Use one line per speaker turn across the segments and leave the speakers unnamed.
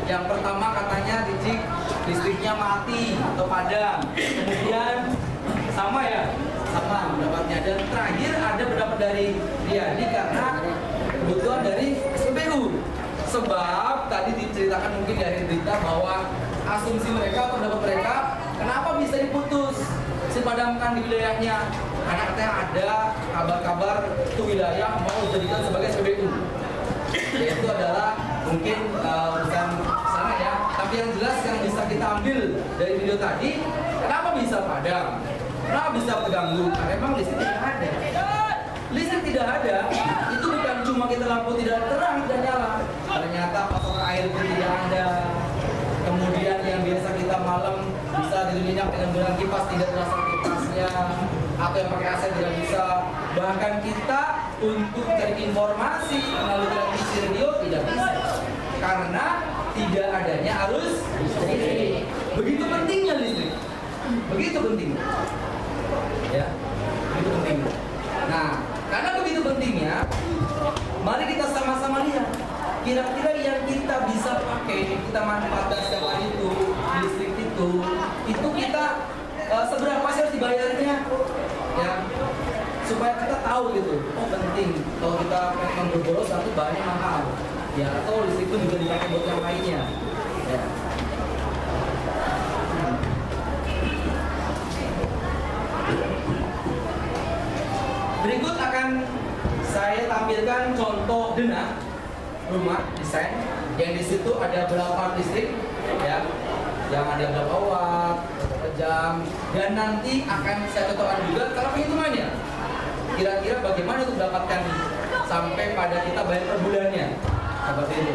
Yang pertama katanya dicek listriknya mati atau padam. Kemudian sama ya, sama pendapatnya. Dan terakhir ada pendapat dari Riyadi karena kebutuhan dari SPBU. Sebab tadi diceritakan mungkin dari berita bahwa asumsi mereka atau pendapat mereka kenapa bisa diputus dipadamkan di wilayahnya, karena katanya ada kabar-kabar itu wilayah mau dijadikan sebagai SPBU. Yaitu adalah mungkin urusan sana ya. Tapi yang jelas yang bisa kita ambil dari video tadi, kenapa bisa padam? Kenapa bisa terganggu? Karena memang listrik tidak ada. Listrik tidak ada, itu bukan cuma kita lampu tidak terang, tidak nyala. Ternyata pasokan air itu tidak ada. Kemudian yang biasa kita malam bisa diminyak dengan menggunakan kipas tidak terasa kipasnya, atau yang pakai AC tidak bisa. Bahkan kita untuk cari informasi melalui televisi radio tidak bisa karena tidak adanya arus listrik. Begitu pentingnya listrik, begitu penting, ya, begitu penting. Nah, karena begitu pentingnya, mari kita sama-sama lihat kira-kira yang kita bisa pakai, kita manfaatkan setiap hari itu, listrik itu kita seberapa sih harus dibayarnya, ya, supaya kita tahu gitu. Oh penting, kalau kita memang berboros nanti bahannya mahal, ya, atau listrik itu juga dipakai buat yang lainnya, ya. Berikut akan saya tampilkan contoh denah rumah desain yang di situ ada berapa listrik, ya, yang ada berapa watt, berapa jam, dan nanti akan saya contohkan juga cara penghitungannya. Kira-kira bagaimana untuk mendapatkan sampai pada kita bayar per bulannya, seperti itu.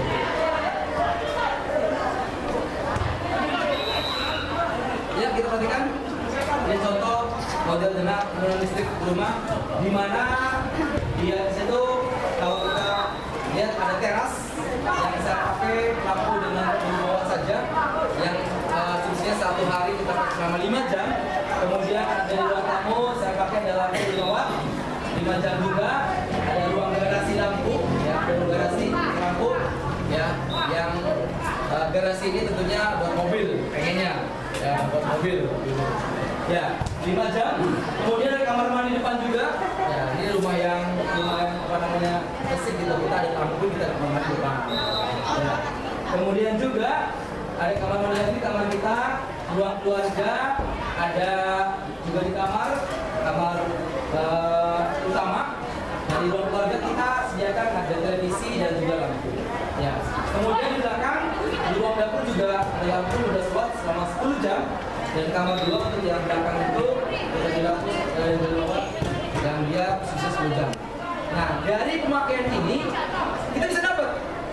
Ya, kita perhatikan. Ini contoh model denah penggunaan listrik rumah, di mana dia di situ kalau kita lihat ada teras yang saya pakai lampu dengan bawah saja, yang fungsinya satu hari kita pakai selama 5 jam. Kemudian ada ruang tamu saya pakai dalam 5 watt 5 jam juga. Ada ruang garasi lampu, ya, ruang garasi lampu, ya, yang garasi ini tentunya buat mobil, pengennya, ya, buat mobil. Ya, 5 jam. Kemudian ada kamar mandi depan juga. Ya, ini rumah yang apa namanya basic gitu. Kita ada lampu, kita ada kamar mandi depan. Ya. Kemudian juga ada kamar mandi lagi, kamar kita, ruang keluarga, ada juga di kamar utama. Nah, di ruang keluarga kita sediakan ada televisi dan juga lampu. Ya. Kemudian di belakang di ruang dapur juga ada lampu 12 watt selama 10 jam. Dan kamar dua untuk yang belakang itu kita dihapus dan dia sukses 10 jam. Nah, dari pemakaian ini kita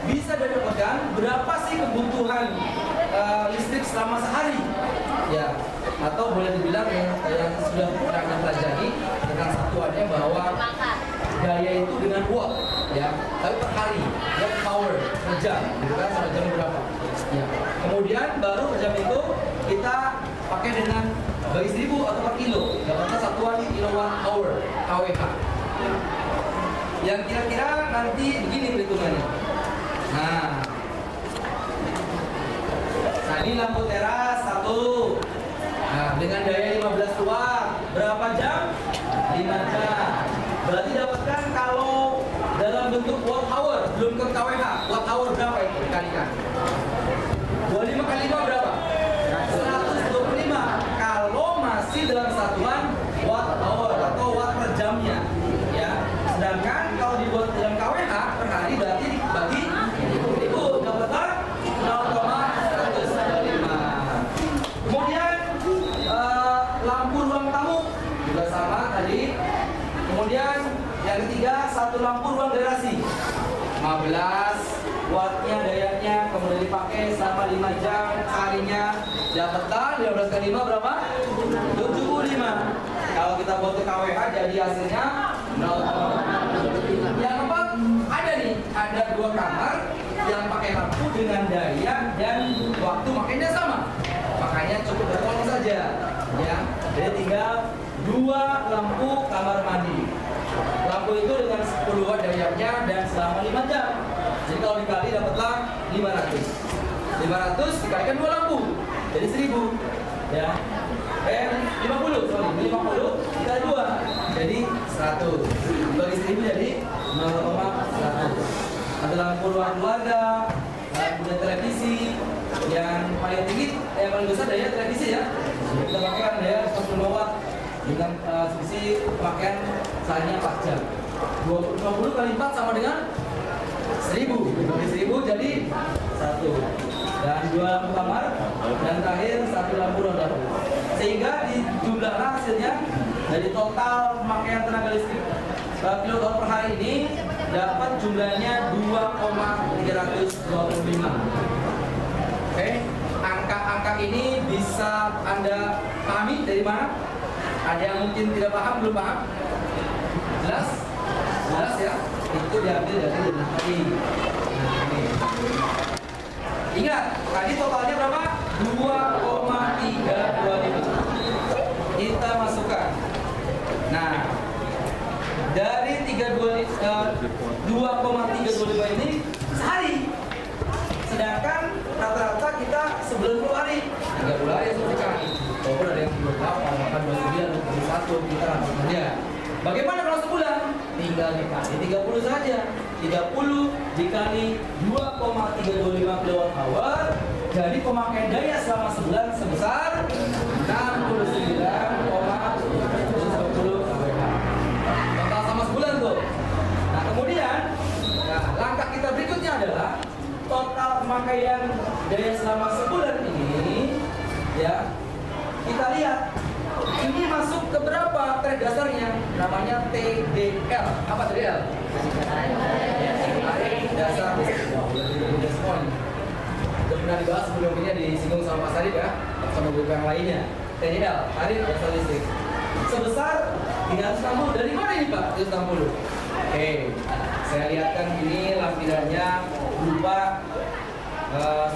bisa dapatkan berapa sih kebutuhan listrik selama sehari, ya, atau boleh dibilang yang sudah pernah pelajari dengan satuannya bahwa daya itu dengan watt, ya, tapi per hari, watt power per jam, gitu kan, per jam berapa, ya. Kemudian baru per jam itu kita pakai dengan bagi 1000 atau per kilo, dapatkan satuan kilowatt hour (kWh). Yang kira-kira nanti begini perhitungannya. Nah, ini lampu teras 1. Nah, dengan daya 15 watt, berapa jam? 5 jam. Berarti dapatkan kalau dalam bentuk watt hour, belum ke kWh, watt hour berapa itu dikalikan? 25 kali 5 berapa? 125. Kalau masih dalam satuan watt hour atau watt per jamnya, ya. Sedangkan kalau dibuat dalam kWh per hari berarti dibagi itu dapatkan 0,125. Kemudian lampu ruang tamu juga sama tadi. Kemudian yang ketiga, satu lampu ruang garasi 15 wattnya dayanya, kemudian dipakai selama 5 jam seharinya, dapatkan 15 kali 5 berapa? 75. Kalau kita buat ke kWh jadi hasilnya 0,75. Yang keempat ada nih, ada 2 kamar yang pakai lampu dengan daya dan waktu makanya sama, makanya cukup bertolong saja, ya. Jadi tinggal 2 lampu kamar mandi. Lampu itu dengan 10 watt dayanya dan selama 5 jam. Jadi kalau dikali dapatlah 500. 500 dikalikan 2 lampu jadi 1000 ya. 50 dikali 2 jadi 100 bagi 1000 jadi 0,100. Ada lampu ruang keluarga, lampu televisi yang paling tinggi, yang paling besar daya televisi ya. Kita pakai daya 150 watt dengan selisih pemakaian seharinya 4 jam. 20 kali 4 sama dengan 1000 bagi 1000 jadi 1 dan 2 lampu kamar dan terakhir 1 lampu roda sehingga dijumlahkan hasilnya dari total pemakaian tenaga listrik kilowatt per hari ini dapat jumlahnya 2,325. Oke, angka-angka ini bisa Anda pahami dari mana? Ada yang mungkin tidak paham, belum paham? Jelas? Jelas ya? Itu diambil dari jumlah tadi. Nah, ini. Ingat, tadi totalnya berapa? 2,325. Kita masukkan. Nah, dari 2,325 ini sehari. Sedangkan rata-rata kita 90 hari. 30 hari seperti walaupun ada yang 28, bahkan 29, 21 kita langsung saja. Bagaimana kalau sebulan? Tinggal dikali 30 saja. 30 dikali 2,325 kWh. Jadi pemakaian daya selama sebulan sebesar 69,10 kWh. Total sama sebulan tuh. Nah kemudian, langkah kita berikutnya adalah total pemakaian daya selama sebulan ini, ya kita lihat. Ini masuk ke berapa tarif dasarnya? Namanya TDL. Apa TDL? Tarif dasar listrik. Sudah pernah dibahas sebelumnya disinggung sama Mas Arif ya, sama guru yang lainnya. TDL, tarif dasar listrik. Sebesar 360. Dari mana ini Pak? 360. Oke, saya lihatkan ini lampirannya berupa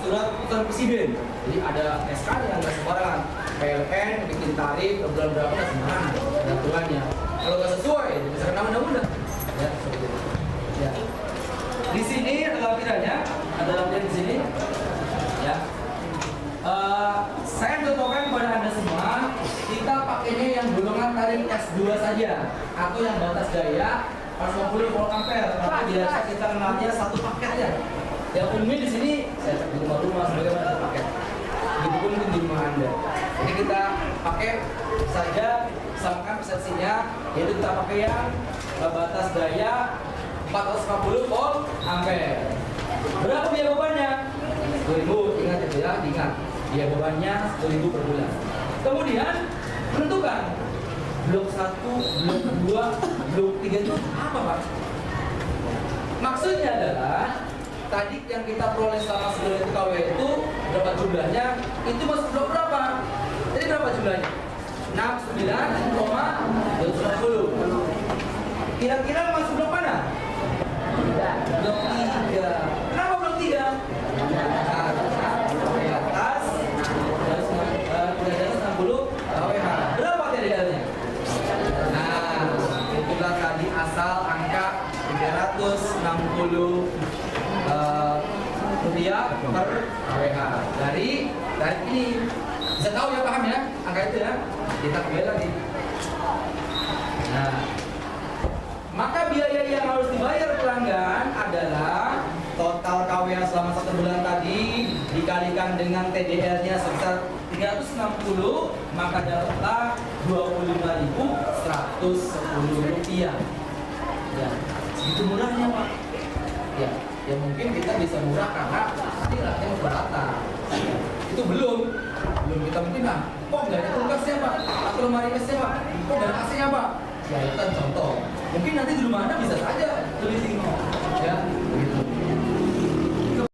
surat keputusan presiden. Jadi ada SK yang nggak sembarangan. PLN bikin tarif bulan berapa nggak sembarangan, ada aturannya. Kalau nggak sesuai, bisa kena undang-undang. Ya, seperti itu. Ya. Di sini ada lampirannya, ada lampiran di sini. Ya. Saya contohkan kepada Anda semua, kita pakainya yang golongan tarif S2 saja, atau yang batas daya 150 volt ampere. Tapi biasa kita kenalnya satu paket ya. Yang umumnya di sini saya cek di rumah-rumah sebagaimana satu paket. Begitu pun mungkin di rumah Anda. Jadi kita pakai saja, samakan persepsinya, yaitu kita pakai yang batas daya 450 volt ampere. Berapa biaya bebannya? 1000, ingat ya, ingat. Biaya bebannya 1000 per bulan. Kemudian menentukan blok 1, blok 2, blok 3 itu apa Pak? Maksudnya adalah tadi yang kita peroleh selama sebulan itu KW itu berapa jumlahnya? Itu masuk blok berapa? Jadi berapa jumlahnya? 69,250. Kira-kira masuk blok mana? Blok 3. Kenapa blok 3? Di atas 360 kWh. Berapa TDL-nya? Nah, itulah tadi asal angka 360 rupiah per kWh dari ini. Bisa tahu ya, paham ya angka itu ya. Kita kembali lagi. Nah, maka biaya yang harus dibayar pelanggan adalah total KWH selama 1 bulan tadi dikalikan dengan TDL-nya sebesar 360, maka dapatlah 25.110 rupiah. Ya, segitu murahnya Pak. Ya, ya mungkin kita bisa murah karena tadi rakyatnya keberatan. Itu belum kita mungkin kok nggak ada kulkasnya Pak, atau lemari esnya Pak, kok nggak ada AC-nya Pak. Ya itu kan contoh. Mungkin nanti di rumah Anda bisa saja lebih tinggi, ya begitu.